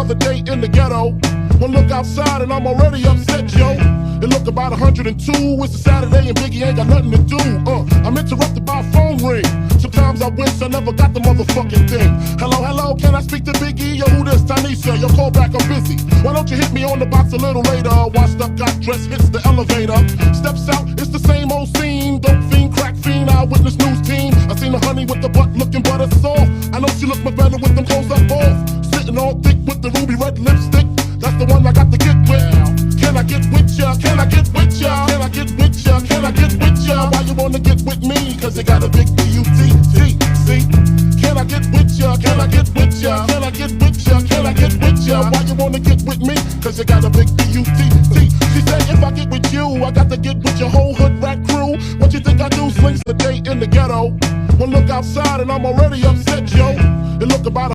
another day in the ghetto. One look outside and I'm already upset, yo. It look about 102, it's a Saturday and Biggie ain't got nothing to do. I'm interrupted by a phone ring. Sometimes I wish I never got the motherfucking thing. Hello, hello, can I speak to Biggie? Yo, who this? Tanisha, yo, call back, I'm busy. Why don't you hit me on the box a little later? Washed up, got dressed, hits the elevator. Steps out, it's the same old scene. Dope fiend, crack fiend, eyewitness news team. I seen the honey with the butt looking butter soft. I know she look much better with them clothes up off. Sitting all thick with the ruby red lipstick. That's the one I got to get with. Can I get with ya? Can I get with ya? Can I get with ya? Can I get with ya? Why you wanna get with me? Cause you got a big B-U-T-T, see? Can I get with ya? Can I get with ya? Can I get with ya? Can I get with ya? Why you wanna get with me? Cause you got a big B-U-T-T. She said if I get with you, I got to get with your whole hood rat crew. What you think I do? Slings the day in the ghetto. One look outside and I'm already upset, yo. It look about